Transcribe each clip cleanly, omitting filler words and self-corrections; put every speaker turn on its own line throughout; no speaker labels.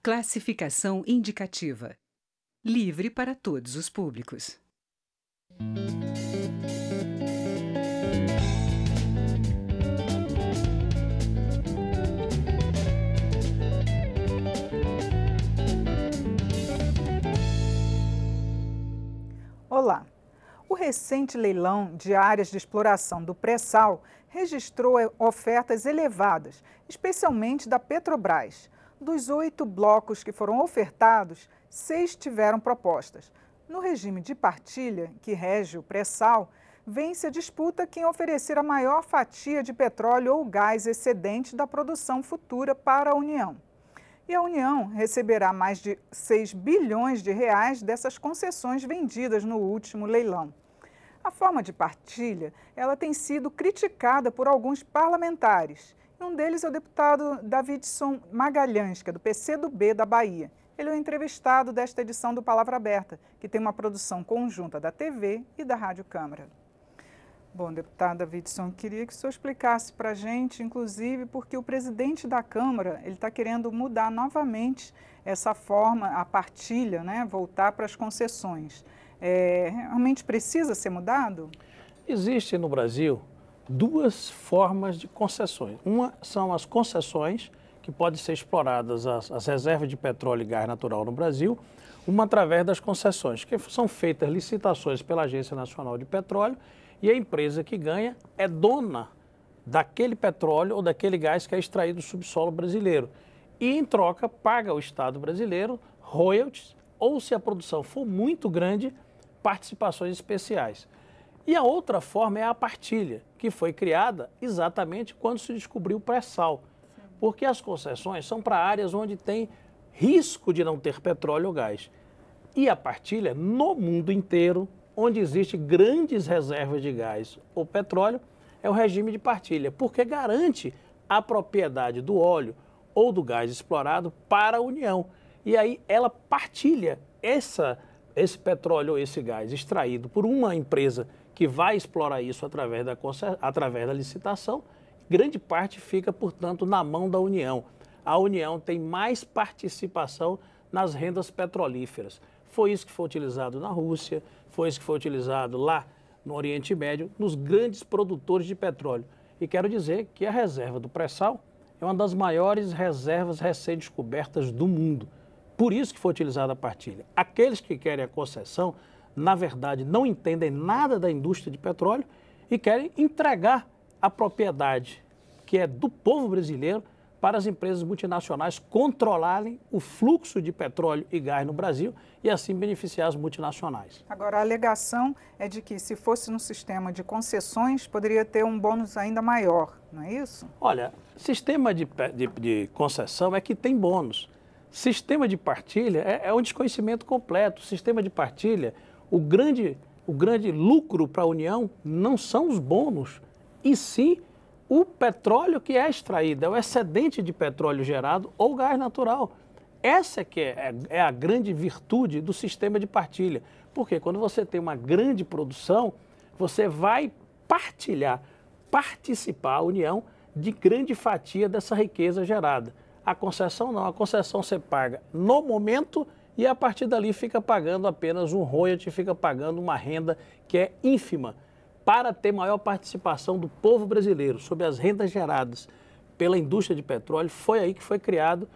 Classificação indicativa. Livre para todos os públicos.
Olá! O recente leilão de áreas de exploração do pré-sal registrou ofertas elevadas, especialmente da Petrobras. Dos 8 blocos que foram ofertados, 6 tiveram propostas. No regime de partilha, que rege o pré-sal, vence a disputa quem oferecer a maior fatia de petróleo ou gás excedente da produção futura para a União. E a União receberá mais de 6 bilhões de reais dessas concessões vendidas no último leilão. A forma de partilha, ela tem sido criticada por alguns parlamentares. Um deles é o deputado Davidson Magalhães, que é do PCdoB da Bahia. Ele é o entrevistado desta edição do Palavra Aberta, que tem uma produção conjunta da TV e da Rádio Câmara. Bom, deputado Davidson, queria que o senhor explicasse para a gente, inclusive, porque o presidente da Câmara ele está querendo mudar novamente essa forma, a partilha, né, voltar para as concessões. Realmente precisa ser mudado?
Existe no Brasil 2 formas de concessões. Uma são as concessões, que podem ser exploradas as reservas de petróleo e gás natural no Brasil, uma através das concessões, que são feitas licitações pela Agência Nacional de Petróleo e a empresa que ganha é dona daquele petróleo ou daquele gás que é extraído do subsolo brasileiro. E, em troca, paga ao Estado brasileiro royalties ou, se a produção for muito grande, participações especiais. E a outra forma é a partilha, que foi criada exatamente quando se descobriu o pré-sal. Porque as concessões são para áreas onde tem risco de não ter petróleo ou gás. E a partilha, no mundo inteiro, onde existem grandes reservas de gás ou petróleo, é o regime de partilha, porque garante a propriedade do óleo ou do gás explorado para a União. E aí ela partilha esse petróleo ou esse gás extraído por uma empresa que vai explorar isso através da licitação. Grande parte fica, portanto, na mão da União. A União tem mais participação nas rendas petrolíferas. Foi isso que foi utilizado na Rússia, foi isso que foi utilizado lá no Oriente Médio, nos grandes produtores de petróleo. E quero dizer que a reserva do pré-sal é uma das maiores reservas recém-descobertas do mundo. Por isso que foi utilizada a partilha. Aqueles que querem a concessão, na verdade, não entendem nada da indústria de petróleo e querem entregar a propriedade, que é do povo brasileiro, para as empresas multinacionais controlarem o fluxo de petróleo e gás no Brasil e assim beneficiar as multinacionais.
Agora, a alegação é de que se fosse no sistema de concessões, poderia ter um bônus ainda maior, não é isso?
Olha, sistema de concessão é que tem bônus. Sistema de partilha é um desconhecimento completo. Sistema de partilha, o grande lucro para a União não são os bônus, e sim o petróleo que é extraído, é o excedente de petróleo gerado ou gás natural. Essa que é a grande virtude do sistema de partilha. Porque quando você tem uma grande produção, você vai participar, a União, de grande fatia dessa riqueza gerada. A concessão não, a concessão você paga no momento e a partir dali fica pagando apenas um royalty, fica pagando uma renda que é ínfima, para ter maior participação do povo brasileiro sobre as rendas geradas pela indústria de petróleo. Foi aí que foi criado,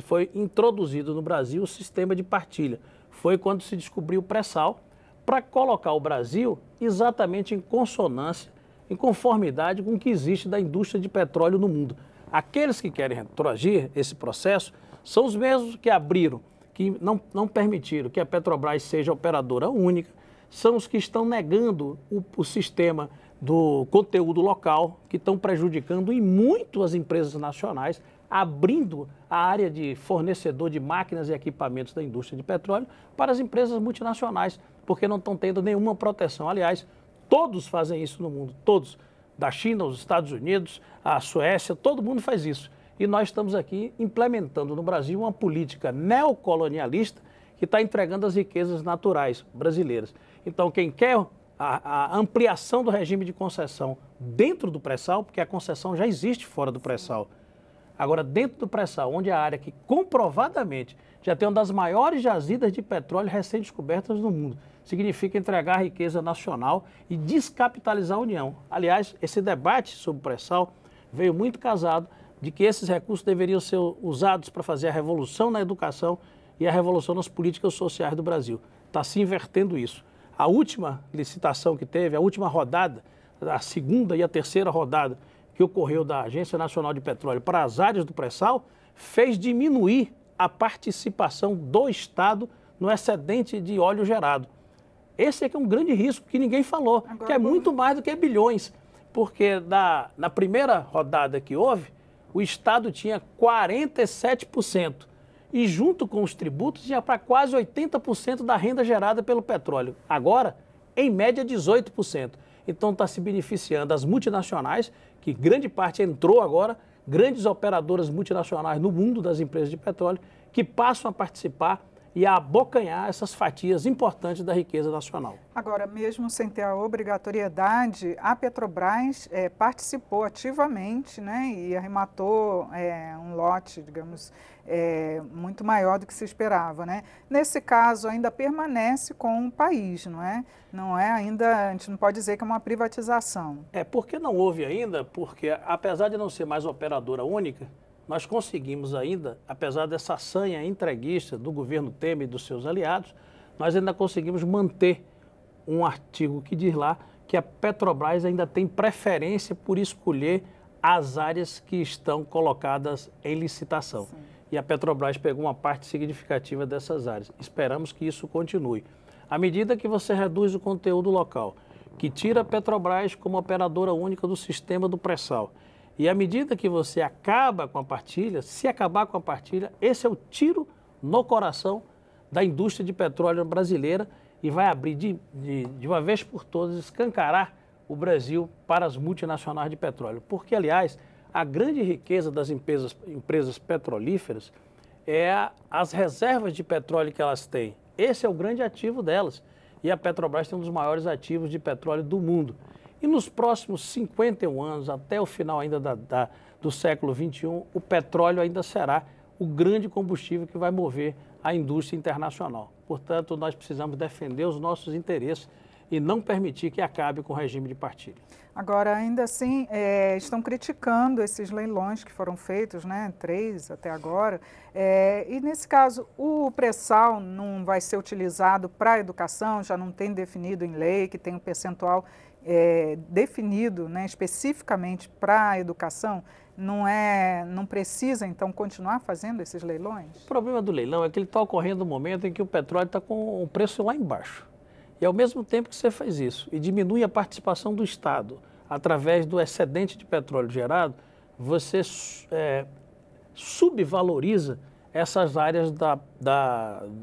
foi introduzido no Brasil o sistema de partilha. Foi quando se descobriu o pré-sal, para colocar o Brasil exatamente em consonância, em conformidade com o que existe da indústria de petróleo no mundo. Aqueles que querem retroagir esse processo são os mesmos que abriram, que não permitiram que a Petrobras seja operadora única, são os que estão negando o sistema do conteúdo local, que estão prejudicando e muito as empresas nacionais, abrindo a área de fornecedor de máquinas e equipamentos da indústria de petróleo para as empresas multinacionais, porque não estão tendo nenhuma proteção. Aliás, todos fazem isso no mundo, todos, da China, os Estados Unidos, a Suécia, todo mundo faz isso. E nós estamos aqui implementando no Brasil uma política neocolonialista que está entregando as riquezas naturais brasileiras. Então, quem quer a ampliação do regime de concessão dentro do pré-sal, porque a concessão já existe fora do pré-sal, Agora, dentro do pré-sal, onde é a área que comprovadamente já tem uma das maiores jazidas de petróleo recém-descobertas no mundo, significa entregar a riqueza nacional e descapitalizar a União. Aliás, esse debate sobre o pré-sal veio muito casado de que esses recursos deveriam ser usados para fazer a revolução na educação e a revolução nas políticas sociais do Brasil. Está se invertendo isso. A última licitação que teve, a última rodada, a segunda e a terceira rodada que ocorreu da Agência Nacional de Petróleo para as áreas do pré-sal, fez diminuir a participação do Estado no excedente de óleo gerado. Esse é que é um grande risco que ninguém falou, que é muito mais do que bilhões, porque na primeira rodada que houve, o Estado tinha 47% e junto com os tributos tinha para quase 80% da renda gerada pelo petróleo. Agora, em média, 18%. Então está se beneficiando as multinacionais, que grande parte entrou agora, grandes operadoras multinacionais no mundo das empresas de petróleo, que passam a participar e a abocanhar essas fatias importantes da riqueza nacional.
Agora, mesmo sem ter a obrigatoriedade, a Petrobras participou ativamente, né, e arrematou um lote, digamos, muito maior do que se esperava, né? Nesse caso, ainda permanece com o país, não é? Não é ainda, a gente não pode dizer que é uma privatização.
Porque não houve ainda, porque apesar de não ser mais operadora única, nós conseguimos ainda, apesar dessa sanha entreguista do governo Temer e dos seus aliados, nós ainda conseguimos manter um artigo que diz lá que a Petrobras ainda tem preferência por escolher as áreas que estão colocadas em licitação. Sim. E a Petrobras pegou uma parte significativa dessas áreas. Esperamos que isso continue. À medida que você reduz o conteúdo local, que tira a Petrobras como operadora única do sistema do pré-sal, e à medida que você acaba com a partilha, se acabar com a partilha, esse é o tiro no coração da indústria de petróleo brasileira e vai abrir de uma vez por todas, escancarar o Brasil para as multinacionais de petróleo. Porque, aliás, a grande riqueza das empresas petrolíferas é as reservas de petróleo que elas têm. Esse é o grande ativo delas. E a Petrobras tem um dos maiores ativos de petróleo do mundo. E nos próximos 51 anos, até o final ainda do século XXI, o petróleo ainda será o grande combustível que vai mover a indústria internacional. Portanto, nós precisamos defender os nossos interesses e não permitir que acabe com o regime de partilha.
Agora, ainda assim, estão criticando esses leilões que foram feitos, né, 3 até agora, e nesse caso o pré-sal não vai ser utilizado para a educação, já não tem definido em lei que tem um percentual definido, né, especificamente para a educação, não precisa então continuar fazendo esses leilões?
O problema do leilão é que ele está ocorrendo no momento em que o petróleo está com o preço lá embaixo. E ao mesmo tempo que você faz isso e diminui a participação do Estado através do excedente de petróleo gerado, você subvaloriza essas áreas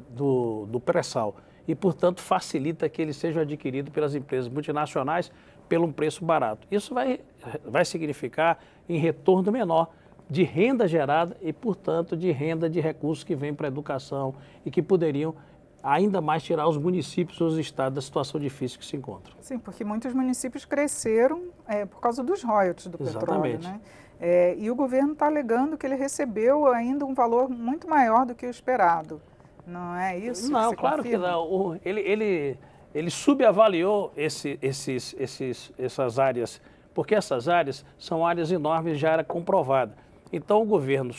do pré-sal e, portanto, facilita que ele seja adquirido pelas empresas multinacionais pelo um preço barato. Isso vai significar em retorno menor de renda gerada e, portanto, de renda de recursos que vêm para a educação e que poderiam ainda mais tirar os municípios ou os estados da situação difícil que se encontram.
Sim, porque muitos municípios cresceram por causa dos royalties do petróleo, né? E o governo está alegando que ele recebeu ainda um valor muito maior do que o esperado. Não é isso?
Não, claro que não. Ele subavaliou essas áreas, porque essas áreas são áreas enormes, já era comprovada. Então o governo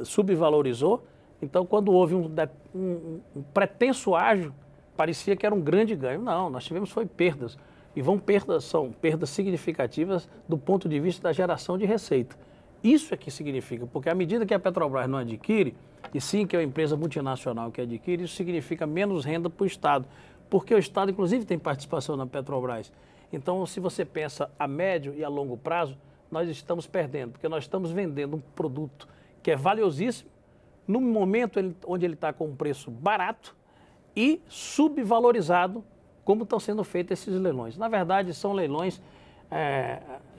subvalorizou. Então, quando houve um pretenso ágio, parecia que era um grande ganho. Não, nós tivemos perdas. E são perdas significativas do ponto de vista da geração de receita. Isso é que significa, porque à medida que a Petrobras não adquire, e sim que é uma empresa multinacional que adquire, isso significa menos renda para o Estado. Porque o Estado, inclusive, tem participação na Petrobras. Então, se você pensa a médio e a longo prazo, nós estamos perdendo, porque nós estamos vendendo um produto que é valiosíssimo, no momento onde ele está com um preço barato e subvalorizado, como estão sendo feitos esses leilões. Na verdade, são leilões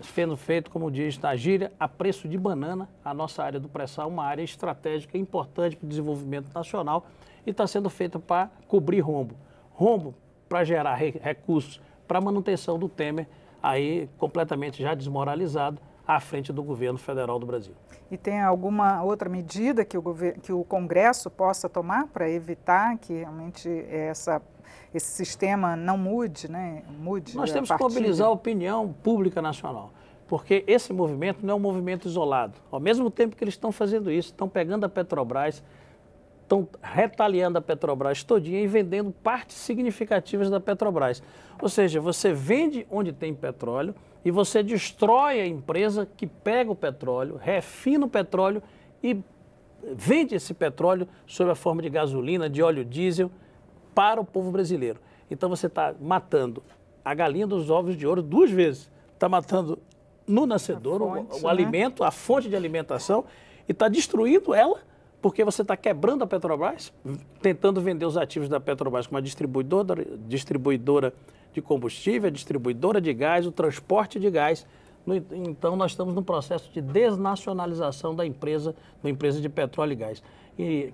sendo feitos, como diz na gíria, a preço de banana. A nossa área do pré-sal é uma área estratégica importante para o desenvolvimento nacional e está sendo feita para cobrir rombo. Rombo para gerar recursos para a manutenção do Temer, aí completamente já desmoralizado, à frente do governo federal do Brasil.
E tem alguma outra medida que o Congresso possa tomar para evitar que realmente esse sistema não mude, né?
Nós temos que mobilizar a opinião pública nacional, porque esse movimento não é um movimento isolado. Ao mesmo tempo que eles estão fazendo isso, estão pegando a Petrobras, estão retaliando a Petrobras todinha e vendendo partes significativas da Petrobras. Ou seja, você vende onde tem petróleo e você destrói a empresa que pega o petróleo, refina o petróleo e vende esse petróleo sob a forma de gasolina, de óleo diesel, para o povo brasileiro. Então você está matando a galinha dos ovos de ouro duas vezes. Está matando no nascedouro o alimento, a fonte de alimentação, e está destruindo ela, porque você está quebrando a Petrobras, tentando vender os ativos da Petrobras como uma distribuidora de combustível, distribuidora de gás, o transporte de gás. Então, nós estamos num processo de desnacionalização da empresa de petróleo e gás,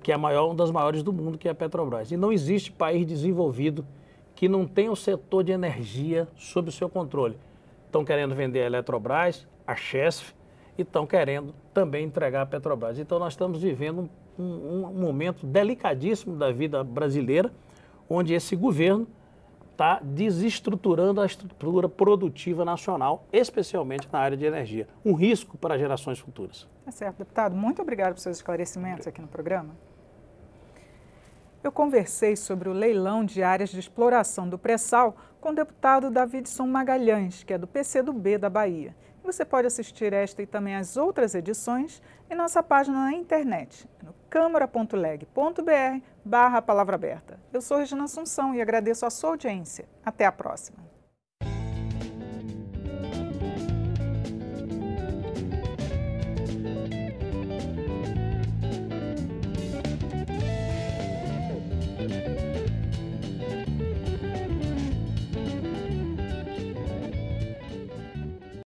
que é uma das maiores do mundo, que é a Petrobras. E não existe país desenvolvido que não tenha o setor de energia sob o seu controle. Estão querendo vender a Eletrobras, a Chesf, e estão querendo também entregar a Petrobras. Então, nós estamos vivendo um momento delicadíssimo da vida brasileira, onde esse governo está desestruturando a estrutura produtiva nacional, especialmente na área de energia. Um risco para gerações futuras.
Tá certo, deputado. Muito obrigado por seus esclarecimentos aqui no programa. Eu conversei sobre o leilão de áreas de exploração do pré-sal com o deputado Davidson Magalhães, que é do PCdoB da Bahia. Você pode assistir esta e também as outras edições em nossa página na internet, no câmara.leg.br/Palavra Aberta. Eu sou Regina Assunção e agradeço a sua audiência. Até a próxima.